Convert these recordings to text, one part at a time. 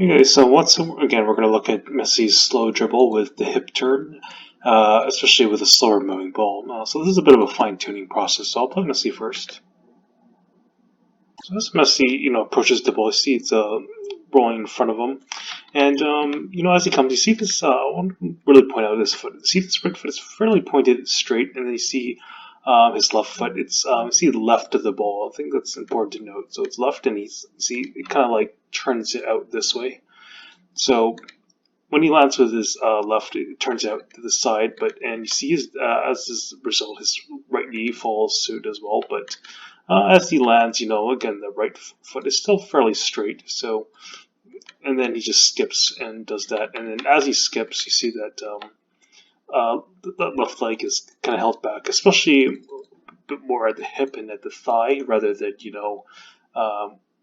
Okay, so once again, we're going to look at Messi's slow dribble with the hip turn, especially with a slower moving ball. So this is a bit of a fine-tuning process. So I'll play Messi first. So as Messi, approaches the ball, you see it's rolling in front of him, and as he comes, you see this. I want to really point out his foot. See this right foot is fairly pointed straight, and then you see his left foot. It's you see the left of the ball. I think that's important to note. So it's left, and it kind of like turns it out this way. So when he lands with his left, it turns out to the side, and you see as a result, his right knee follows suit as well. But as he lands, again the right foot is still fairly straight. So and then he just skips and does that, and then as he skips, you see that the left leg is kind of held back, especially a bit more at the hip and at the thigh rather than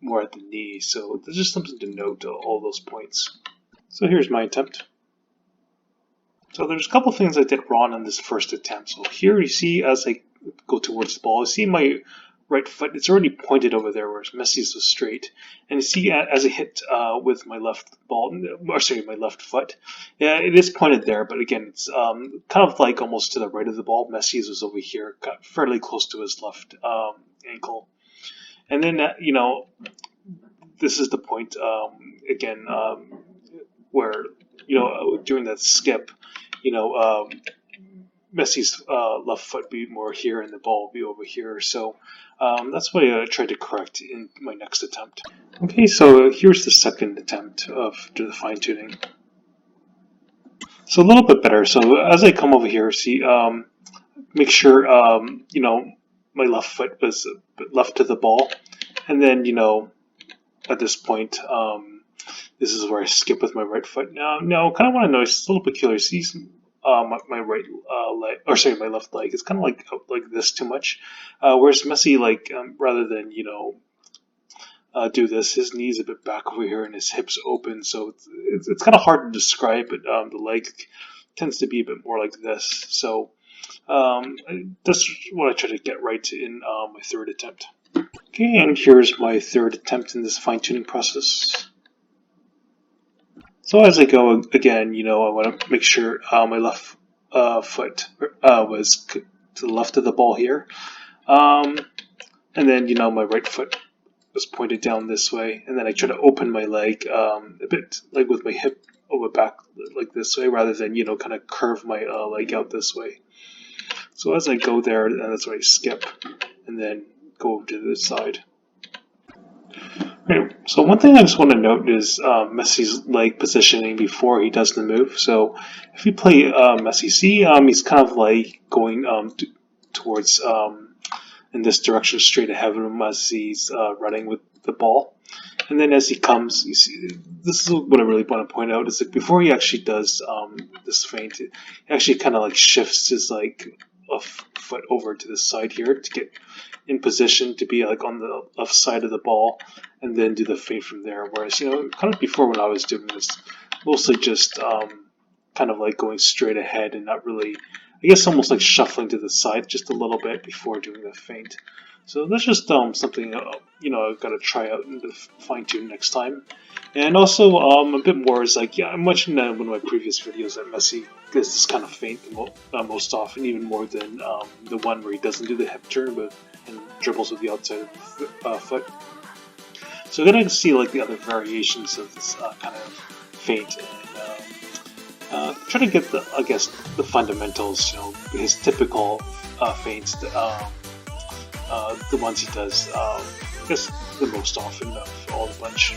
more at the knee. So there's just something to note all those points. So here's my attempt. So there's a couple things I did wrong on this first attempt. So here you see as I go towards the ball, I see my right foot, it's already pointed over there, whereas Messi's was straight. And you see as I hit with my left my left foot, yeah, it is pointed there, but again, it's kind of like almost to the right of the ball. Messi's was over here, got fairly close to his left ankle. And then, this is the point, again, where during that skip, Messi's left foot be more here and the ball be over here. So that's what I tried to correct in my next attempt. Okay, so here's the second attempt of the fine tuning. So a little bit better. So as I come over here, see, make sure my left foot was left to the ball, and then at this point. This is where I skip with my right foot. Now, kind of want to notice it's a little peculiar. See, my right leg, or sorry, my left leg. It's kind of like this too much. Whereas Messi, rather than do this, his knee's a bit back over here and his hips open. So it's kind of hard to describe, but the leg tends to be a bit more like this. So that's what I try to get right in my third attempt. Okay, and here's my third attempt in this fine-tuning process. So as I go again, I want to make sure my left foot was to the left of the ball here. And then, my right foot was pointed down this way. And then I try to open my leg a bit like with my hip over back like this way rather than, kind of curve my leg out this way. So as I go there, and that's when I skip and then go over to the side. Right. So one thing I just want to note is Messi's leg positioning before he does the move. So if you play Messi, see he's kind of like going towards in this direction straight ahead of him as he's running with the ball. And then as he comes, you see, this is what I really want to point out, is that before he actually does this feint, he actually kind of like shifts his foot over to the side here to get in position to be like on the left side of the ball and then do the feint from there. Whereas, kind of before when I was doing this, mostly just kind of like going straight ahead and not really, I guess almost like shuffling to the side just a little bit before doing the feint. So that's just something I've got to try out and fine tune next time. And also a bit more is I mentioned in one of my previous videos that Messi does this kind of feint most often, even more than the one where he doesn't do the hip turn and dribbles with the outside of the foot. So we're gonna see the other variations of this kind of feint and try to get the fundamentals, his typical feints. The ones he does, I guess the most often of all the bunch.